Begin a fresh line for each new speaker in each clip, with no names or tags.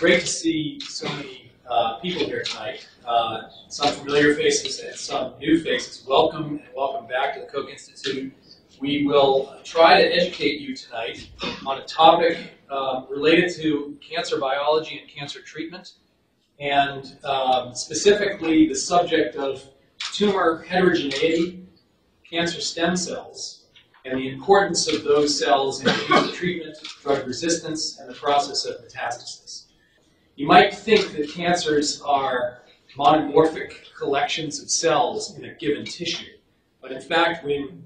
great to see so many people here tonight. Some familiar faces and some new faces. Welcome and welcome back to the Koch Institute. We will try to educate you tonight on a topic related to cancer biology and cancer treatment, and specifically the subject of tumor heterogeneity, cancer stem cells, and the importance of those cells in cancer treatment, drug resistance, and the process of metastasis. You might think that cancers are monomorphic collections of cells in a given tissue, but in fact, when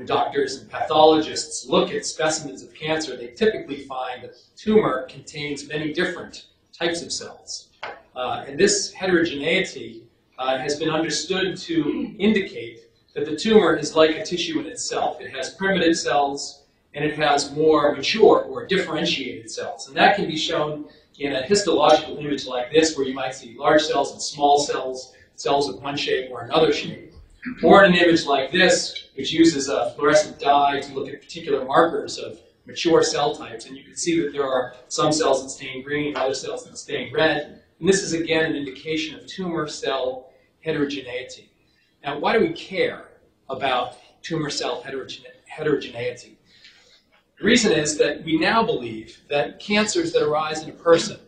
doctors and pathologists look at specimens of cancer, they typically find that the tumor contains many different types of cells. And this heterogeneity has been understood to indicate that the tumor is like a tissue in itself. It has primitive cells, and it has more mature or differentiated cells. And that can be shown in a histological image like this, where you might see large cells and small cells, cells of one shape or another shape. Or in an image like this, which uses a fluorescent dye to look at particular markers of mature cell types. And you can see that there are some cells that stain green, other cells that stain red. And this is, again, an indication of tumor cell heterogeneity. Now, why do we care about tumor cell heterogeneity? The reason is that we now believe that cancers that arise in a person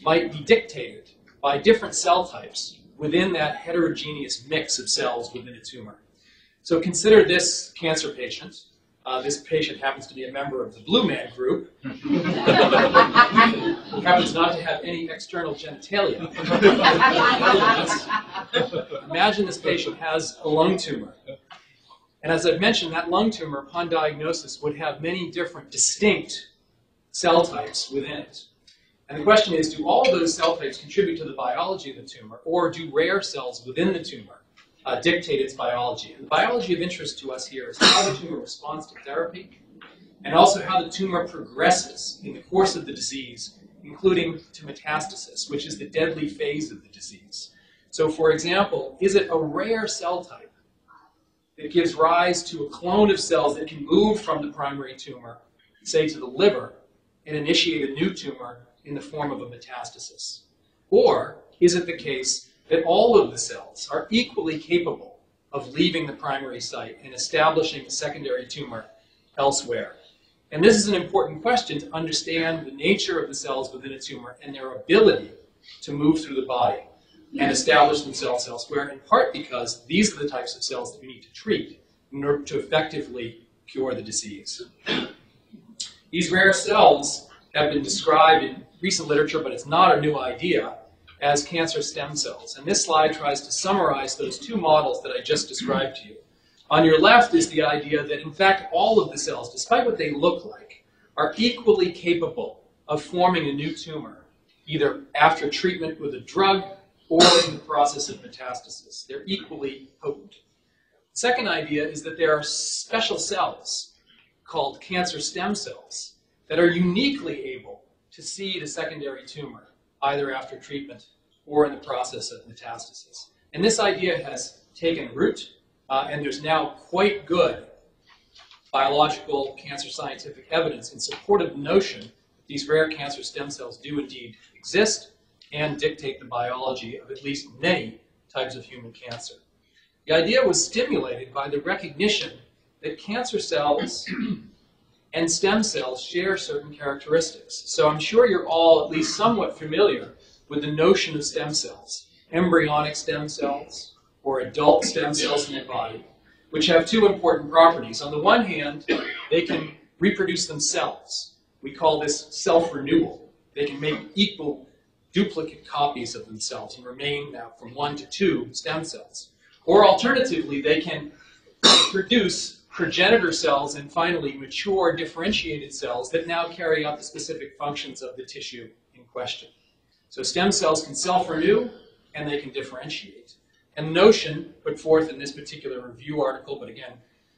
might be dictated by different cell types within that heterogeneous mix of cells within a tumor. So consider this cancer patient. This patient happens to be a member of the Blue Man group. He happens not to have any external genitalia. Imagine this patient has a lung tumor. And as I've mentioned, that lung tumor, upon diagnosis, would have many different distinct cell types within it. And the question is, do all of those cell types contribute to the biology of the tumor, or do rare cells within the tumor dictate its biology? And the biology of interest to us here is how the tumor responds to therapy, and also how the tumor progresses in the course of the disease, including to metastasis, which is the deadly phase of the disease. So, for example, is it a rare cell type that gives rise to a clone of cells that can move from the primary tumor, say to the liver, and initiate a new tumor in the form of a metastasis? Or is it the case that all of the cells are equally capable of leaving the primary site and establishing a secondary tumor elsewhere? And this is an important question to understand the nature of the cells within a tumor and their ability to move through the body and establish themselves elsewhere, in part because these are the types of cells that we need to treat in order to effectively cure the disease. These rare cells have been described in recent literature, but it's not a new idea, as cancer stem cells. And this slide tries to summarize those two models that I just described to you. On your left is the idea that, in fact, all of the cells, despite what they look like, are equally capable of forming a new tumor, either after treatment with a drug or in the process of metastasis. They're equally potent. The second idea is that there are special cells called cancer stem cells that are uniquely able to seed a secondary tumor, either after treatment or in the process of metastasis. And this idea has taken root, and there's now quite good biological cancer scientific evidence in support of the notion that these rare cancer stem cells do indeed exist and dictate the biology of at least many types of human cancer. The idea was stimulated by the recognition that cancer cells and stem cells share certain characteristics. So I'm sure you're all at least somewhat familiar with the notion of stem cells, embryonic stem cells or adult stem cells in the body, which have two important properties. On the one hand, they can reproduce themselves. We call this self-renewal. They can make equal duplicate copies of themselves and remain now from 1 to 2 stem cells. Or alternatively, they can produce progenitor cells and finally mature differentiated cells that now carry out the specific functions of the tissue in question. So stem cells can self-renew and they can differentiate. And the notion put forth in this particular review article, but again,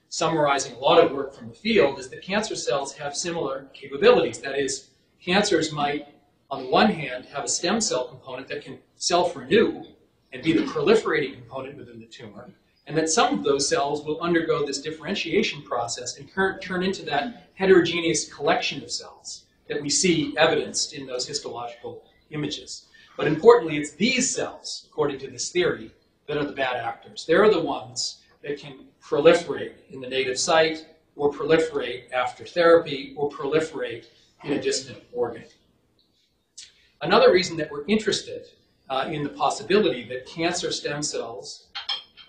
summarizing a lot of work from the field, is that cancer cells have similar capabilities. That is, cancers might, on the one hand, have a stem cell component that can self-renew and be the proliferating component within the tumor, and that some of those cells will undergo this differentiation process and turn into that heterogeneous collection of cells that we see evidenced in those histological images. But importantly, it's these cells, according to this theory, that are the bad actors. They're the ones that can proliferate in the native site, or proliferate after therapy, or proliferate in a distant organ. Another reason that we're interested in the possibility that cancer stem cells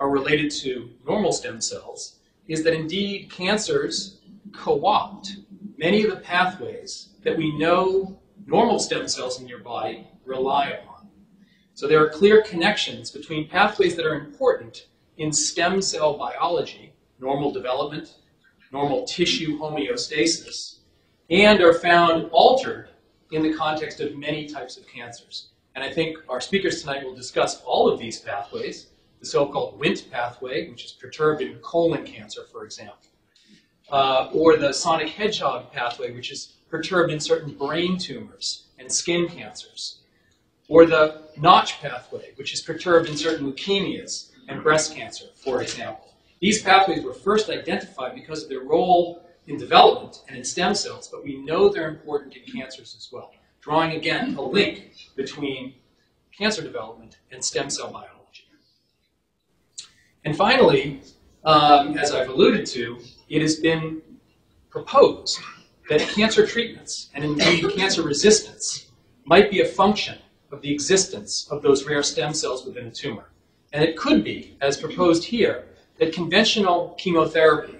are related to normal stem cells is that indeed cancers co-opt many of the pathways that we know normal stem cells in your body rely upon. So there are clear connections between pathways that are important in stem cell biology, normal development, normal tissue homeostasis, and are found altered in the context of many types of cancers. And I think our speakers tonight will discuss all of these pathways, the so-called Wnt pathway, which is perturbed in colon cancer, for example, or the sonic hedgehog pathway, which is perturbed in certain brain tumors and skin cancers, or the Notch pathway, which is perturbed in certain leukemias and breast cancer, for example. These pathways were first identified because of their role in development and in stem cells, but we know they're important in cancers as well, drawing again a link between cancer development and stem cell biology. And finally, as I've alluded to, it has been proposed that cancer treatments, and indeed cancer resistance, might be a function of the existence of those rare stem cells within a tumor. And it could be, as proposed here, that conventional chemotherapy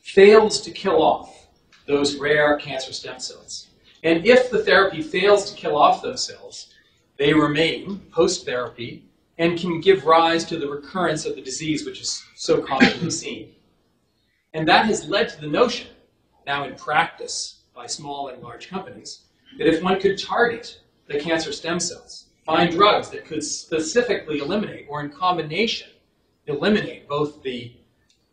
fails to kill off those rare cancer stem cells. And if the therapy fails to kill off those cells, they remain post-therapy and can give rise to the recurrence of the disease, which is so commonly seen. And that has led to the notion, now in practice by small and large companies, that if one could target the cancer stem cells, find drugs that could specifically eliminate, or in combination, eliminate both the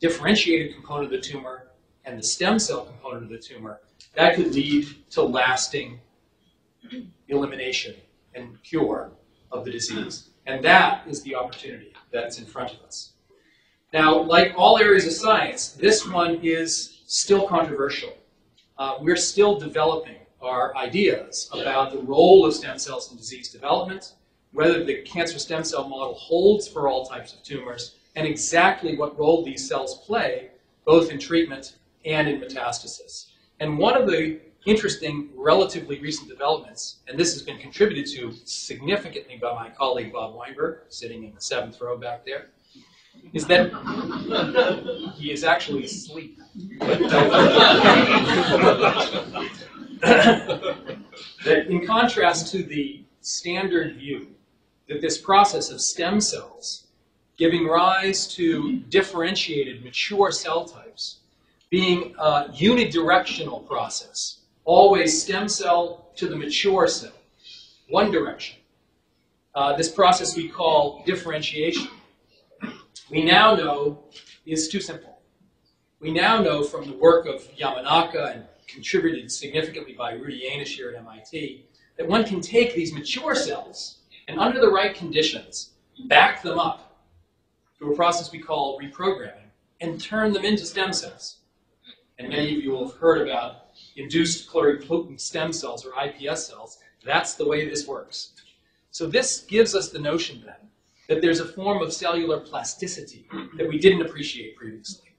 differentiated component of the tumor and the stem cell component of the tumor, that could lead to lasting elimination and cure of the disease. And that is the opportunity that's in front of us. Now, like all areas of science, this one is still controversial. We're still developing our ideas about the role of stem cells in disease development, whether the cancer stem cell model holds for all types of tumors, and exactly what role these cells play, both in treatment and in metastasis. And one of the interesting, relatively recent developments, and this has been contributed to significantly by my colleague Bob Weinberg, sitting in the 7th row back there, is that he is actually asleep. That in contrast to the standard view, that this process of stem cells giving rise to differentiated, mature cell types, being a unidirectional process, always stem cell to the mature cell, one direction. This process we call differentiation, we now know is too simple. We now know from the work of Yamanaka, and contributed significantly by Rudy Yanish here at MIT, that one can take these mature cells and under the right conditions, back them up through a process we call reprogramming and turn them into stem cells. And many of you will have heard about induced pluripotent stem cells, or iPS cells. That's the way this works. So this gives us the notion then that there's a form of cellular plasticity that we didn't appreciate previously.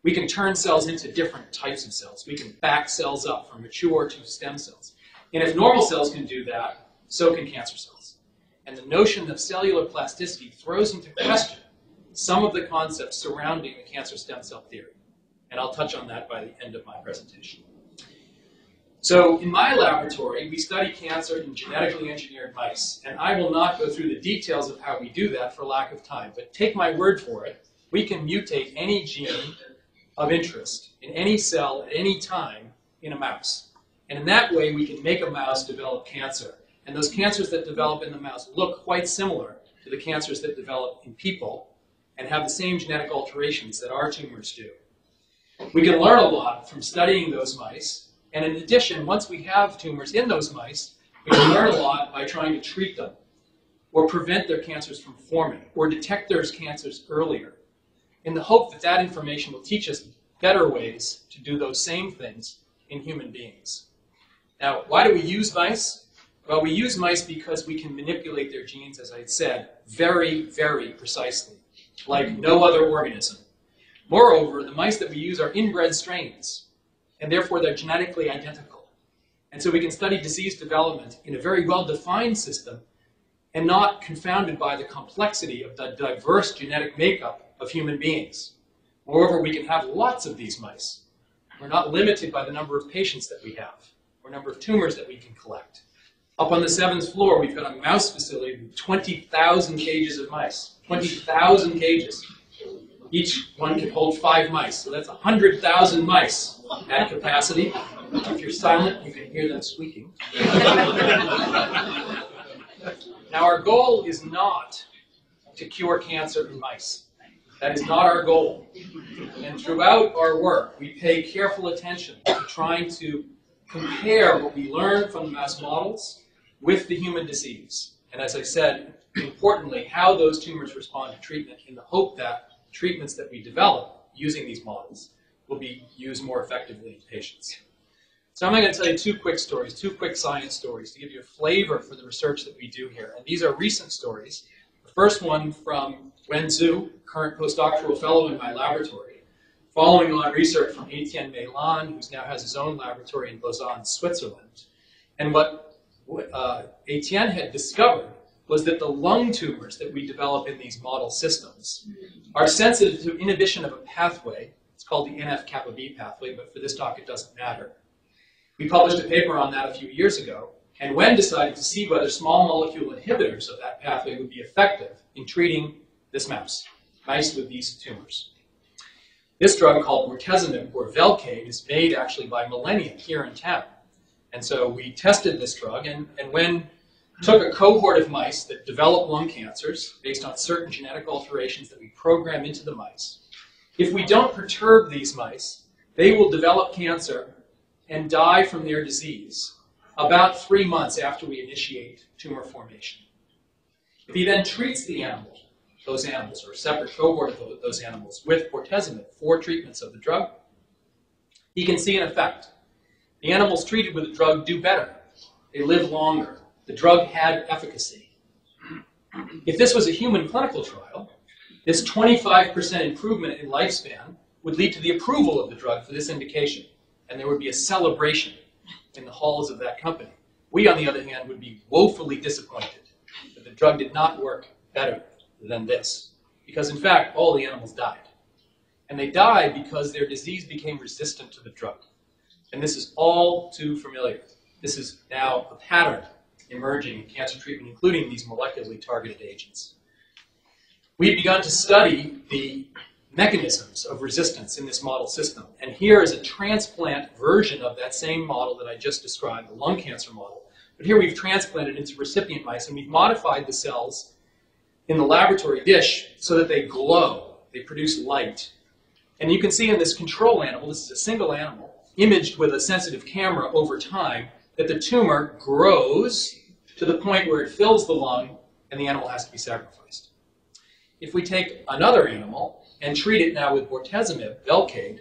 We can turn cells into different types of cells. We can back cells up from mature to stem cells. And if normal cells can do that, so can cancer cells. And the notion of cellular plasticity throws into question some of the concepts surrounding the cancer stem cell theory. And I'll touch on that by the end of my presentation. So in my laboratory, we study cancer in genetically engineered mice. And I will not go through the details of how we do that for lack of time. But take my word for it, we can mutate any gene of interest in any cell at any time in a mouse. And in that way, we can make a mouse develop cancer. And those cancers that develop in the mouse look quite similar to the cancers that develop in people and have the same genetic alterations that our tumors do. We can learn a lot from studying those mice. And in addition, once we have tumors in those mice, we can learn a lot by trying to treat them or prevent their cancers from forming or detect their cancers earlier, in the hope that that information will teach us better ways to do those same things in human beings. Now, why do we use mice? Well, we use mice because we can manipulate their genes, as I had said, very, very precisely, like no other organism. Moreover, the mice that we use are inbred strains, and therefore they're genetically identical. And so we can study disease development in a very well-defined system and not confounded by the complexity of the diverse genetic makeup of human beings. Moreover, we can have lots of these mice. We're not limited by the number of patients that we have or number of tumors that we can collect. Up on the 7th floor, we've got a mouse facility with 20,000 cages of mice. 20,000 cages. Each one can hold 5 mice, so that's 100,000 mice at capacity. If you're silent, you can hear them squeaking. Now, our goal is not to cure cancer in mice. That is not our goal. And throughout our work, we pay careful attention to trying to compare what we learn from the mouse models with the human disease. And as I said, importantly, how those tumors respond to treatment in the hope that treatments that we develop using these models will be used more effectively in patients. So I'm going to tell you 2 quick stories, 2 quick science stories to give you a flavor for the research that we do here. And these are recent stories. The first one from Wen Zhu, current postdoctoral fellow in my laboratory, following on research from Etienne Meilhan, who now has his own laboratory in Lausanne, Switzerland. And what Etienne had discovered was that the lung tumors that we develop in these model systems are sensitive to inhibition of a pathway. It's called the NF-kappa B pathway, but for this talk it doesn't matter. We published a paper on that a few years ago, and Wen decided to see whether small molecule inhibitors of that pathway would be effective in treating this mice with these tumors. This drug called Bortezomib, or Velcade, is made actually by Millennium here in town. And so we tested this drug, and Wen took a cohort of mice that developed lung cancers based on certain genetic alterations that we program into the mice. If we don't perturb these mice, they will develop cancer and die from their disease about 3 months after we initiate tumor formation. If he then treats those animals, or a separate cohort of those animals, with Bortezomib, 4 treatments of the drug, he can see an effect. The animals treated with the drug do better. They live longer. The drug had efficacy. If this was a human clinical trial, this 25% improvement in lifespan would lead to the approval of the drug for this indication, and there would be a celebration in the halls of that company. We, on the other hand, would be woefully disappointed that the drug did not work better than this, because in fact, all the animals died. And they died because their disease became resistant to the drug. And this is all too familiar. This is now a pattern emerging in cancer treatment, including these molecularly targeted agents. We've begun to study the mechanisms of resistance in this model system. And here is a transplant version of that same model that I just described, the lung cancer model. But here we've transplanted into recipient mice, and we've modified the cells in the laboratory dish so that they glow, they produce light. And you can see in this control animal, this is a single animal, imaged with a sensitive camera over time, that the tumor grows to the point where it fills the lung and the animal has to be sacrificed. If we take another animal and treat it now with Bortezomib, Velcade,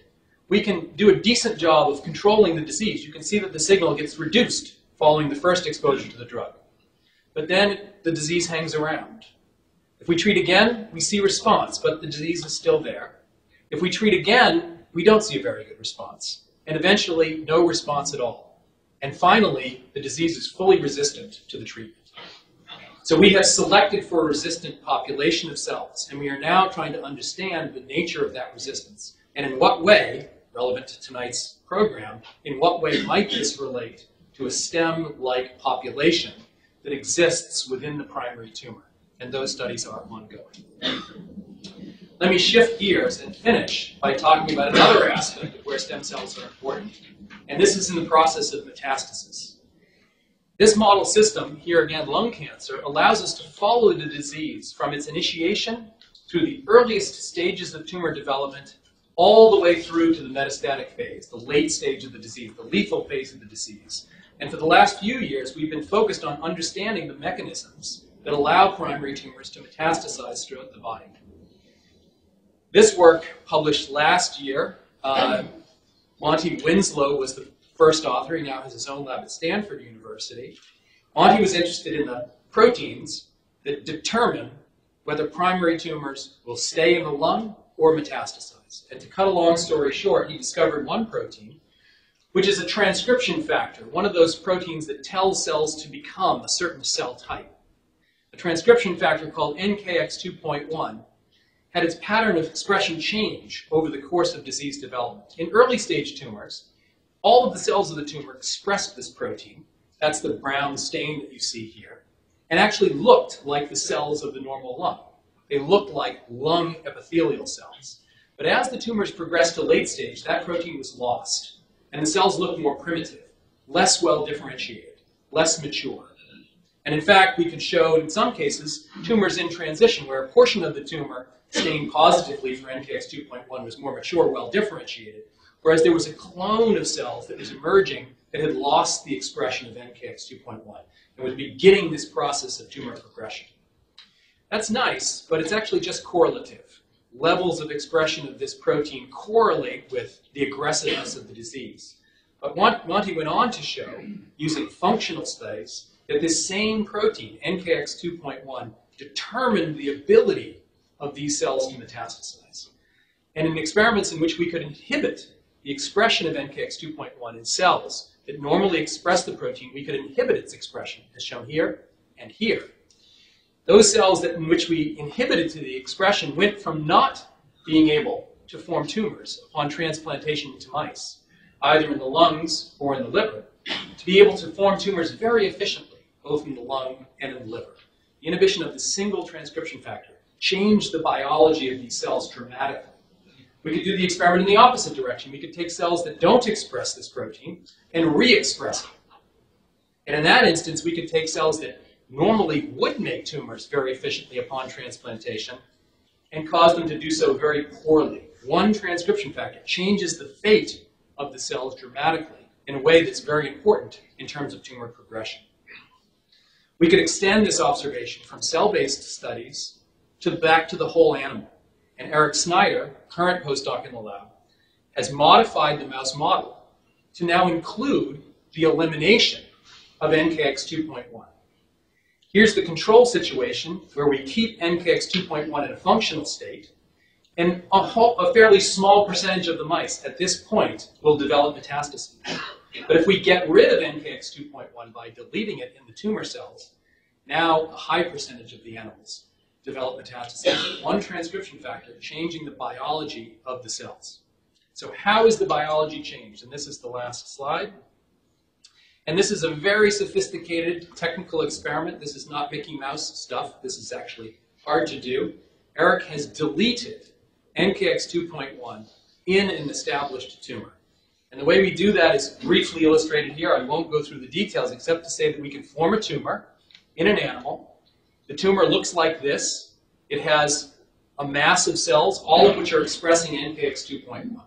we can do a decent job of controlling the disease. You can see that the signal gets reduced following the first exposure to the drug. But then the disease hangs around. If we treat again, we see response, but the disease is still there. If we treat again, we don't see a very good response. And eventually, no response at all. And finally, the disease is fully resistant to the treatment. So we have selected for a resistant population of cells, and we are now trying to understand the nature of that resistance. And in what way, relevant to tonight's program, in what way might this relate to a stem-like population that exists within the primary tumor? And those studies are ongoing. Let me shift gears and finish by talking about another aspect of where stem cells are important. And this is in the process of metastasis. This model system, here again lung cancer, allows us to follow the disease from its initiation through the earliest stages of tumor development all the way through to the metastatic phase, the late stage of the disease, the lethal phase of the disease. And for the last few years, we've been focused on understanding the mechanisms that allow primary tumors to metastasize throughout the body. This work, published last year, Monty Winslow was the first author. He now has his own lab at Stanford University, Monty was interested in the proteins that determine whether primary tumors will stay in the lung or metastasize. And to cut a long story short, he discovered one protein, which is a transcription factor, one of those proteins that tells cells to become a certain cell type. A transcription factor called NKX2.1 had its pattern of expression change over the course of disease development. In early stage tumors, all of the cells of the tumor expressed this protein. That's the brown stain that you see here, and actually looked like the cells of the normal lung. They looked like lung epithelial cells. But as the tumors progressed to late stage, that protein was lost, and the cells looked more primitive, less well differentiated, less mature. And in fact, we could show in some cases tumors in transition where a portion of the tumor stained positively for NKX2.1 was more mature, well differentiated, whereas there was a clone of cells that was emerging that had lost the expression of NKX2.1 and was beginning this process of tumor progression. That's nice, but it's actually just correlative. Levels of expression of this protein correlate with the aggressiveness of the disease. But Monty went on to show, using functional studies, that this same protein, NKX2.1, determined the ability of these cells to metastasize. And in experiments in which we could inhibit the expression of NKX2.1 in cells that normally express the protein, we could inhibit its expression, as shown here and here. Those cells in which we inhibited the expression went from not being able to form tumors upon transplantation into mice, either in the lungs or in the liver, to be able to form tumors very efficiently, both in the lung and in the liver. The inhibition of the single transcription factor changed the biology of these cells dramatically. We could do the experiment in the opposite direction. We could take cells that don't express this protein and re-express it. And in that instance, we could take cells that normally would make tumors very efficiently upon transplantation and cause them to do so very poorly. One transcription factor changes the fate of the cells dramatically in a way that's very important in terms of tumor progression. We could extend this observation from cell-based studies back to the whole animal. And Eric Snyder, current postdoc in the lab, has modified the mouse model to now include the elimination of NKX2.1. Here's the control situation where we keep NKX2.1 in a functional state, and a fairly small percentage of the mice at this point will develop metastases. But if we get rid of NKX2.1 by deleting it in the tumor cells, now a high percentage of the animals develop metastases. One transcription factor changing the biology of the cells. So how is the biology changed? And this is the last slide. And this is a very sophisticated technical experiment. This is not Mickey Mouse stuff. This is actually hard to do. Eric has deleted NKX2.1 in an established tumor. And the way we do that is briefly illustrated here. I won't go through the details except to say that we can form a tumor in an animal. The tumor looks like this. It has a mass of cells, all of which are expressing NKX2.1.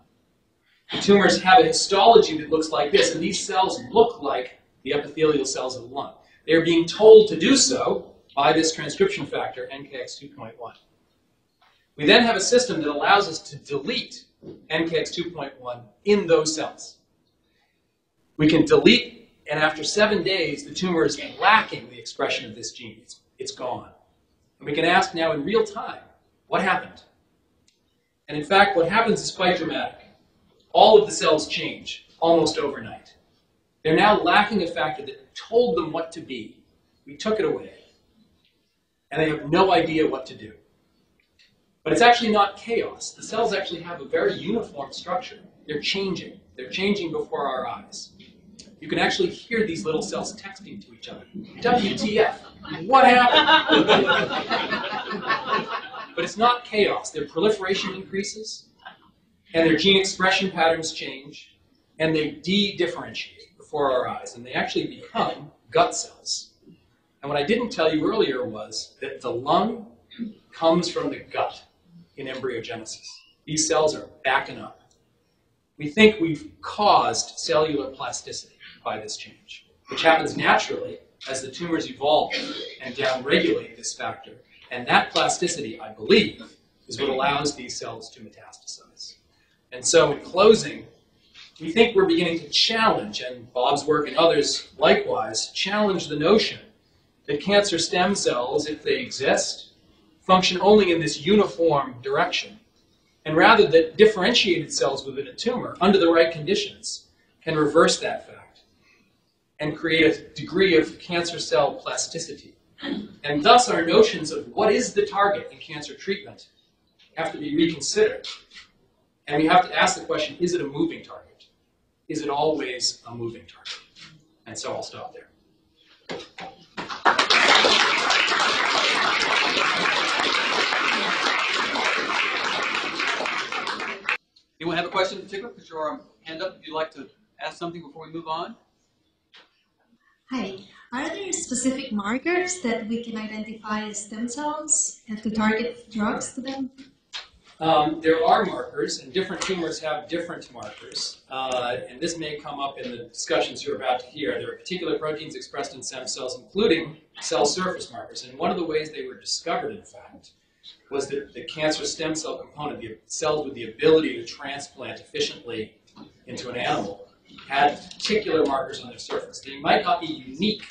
The tumors have a histology that looks like this, and these cells look like the epithelial cells of the lung. They are being told to do so by this transcription factor, NKX2.1. We then have a system that allows us to delete NKX2.1 in those cells. We can delete, and after 7 days, the tumor is lacking the expression of this gene. It's gone. And we can ask now in real time, what happened? And in fact, what happens is quite dramatic. All of the cells change almost overnight. They're now lacking a factor that told them what to be. We took it away. And they have no idea what to do. But it's actually not chaos. The cells actually have a very uniform structure. They're changing. They're changing before our eyes. You can actually hear these little cells texting to each other. WTF? What happened? But it's not chaos. Their proliferation increases, and their gene expression patterns change, and they de-differentiate before our eyes, and they actually become gut cells. And what I didn't tell you earlier was that the lung comes from the gut in embryogenesis. These cells are backing up. We think we've caused cellular plasticity by this change, which happens naturally as the tumors evolve and downregulate this factor. And that plasticity, I believe, is what allows these cells to metastasize. And so in closing, we think we're beginning to challenge, and Bob's work and others likewise, challenge the notion that cancer stem cells, if they exist, function only in this uniform direction. And rather that differentiated cells within a tumor, under the right conditions, can reverse that fact and create a degree of cancer cell plasticity. And thus our notions of what is the target in cancer treatment have to be reconsidered. And we have to ask the question, is it a moving target? Is it always a moving target? And so I'll stop there.
Anyone have a question in particular? Put your hand up if you'd like to ask something before we move on.
Hi. Are there specific markers that we can identify as stem cells and to target drugs to them?
There are markers, and different tumors have different markers. And this may come up in the discussions you're about to hear. There are particular proteins expressed in stem cells, including cell surface markers. And one of the ways they were discovered, in fact, was that the cancer stem cell component, the cells with the ability to transplant efficiently into an animal, had particular markers on their surface. They might not be unique,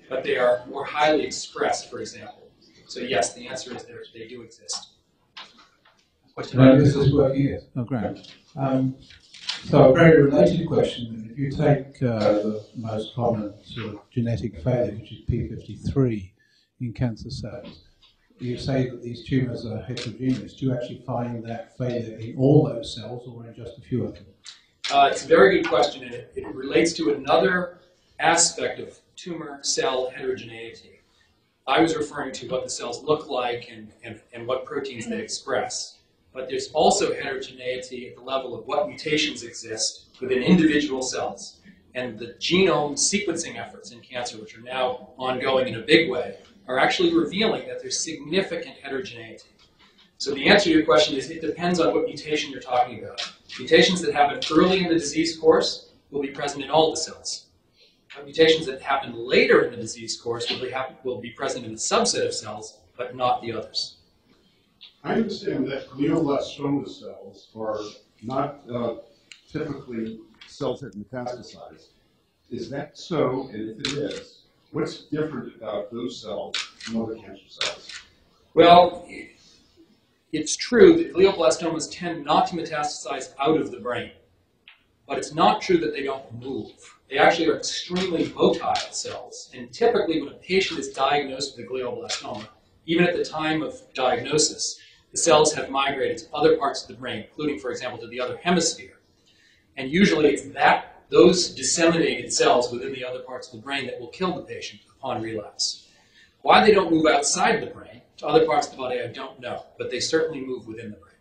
but they are more highly expressed, for example. So yes, the answer is they do exist.
This is working here. Oh, great. So a very related question. If you take the most common sort of genetic failure, which is P53 in cancer cells, you say that these tumors are heterogeneous. Do you actually find that failure in all those cells or in just a few of them?
It's a very good question, and it relates to another aspect of tumor cell heterogeneity. I was referring to what the cells look like and what proteins they express. But there's also heterogeneity at the level of what mutations exist within individual cells. And the genome sequencing efforts in cancer, which are now ongoing in a big way, are actually revealing that there's significant heterogeneity. So the answer to your question is it depends on what mutation you're talking about. Mutations that happen early in the disease course will be present in all the cells. But mutations that happen later in the disease course will be present in a subset of cells, but not the others.
I understand that glioblastoma cells are not typically cells that metastasize. Is that so? And if it is, what's different about those cells from other cancer cells?
Well, it's true that glioblastomas tend not to metastasize out of the brain. But it's not true that they don't move. They actually are extremely motile cells. And typically when a patient is diagnosed with a glioblastoma, even at the time of diagnosis, the cells have migrated to other parts of the brain, including, for example, to the other hemisphere. And usually it's those disseminated cells within the other parts of the brain that will kill the patient upon relapse. Why they don't move outside of the brain, to other parts of the body, I don't know, but they certainly move within the brain.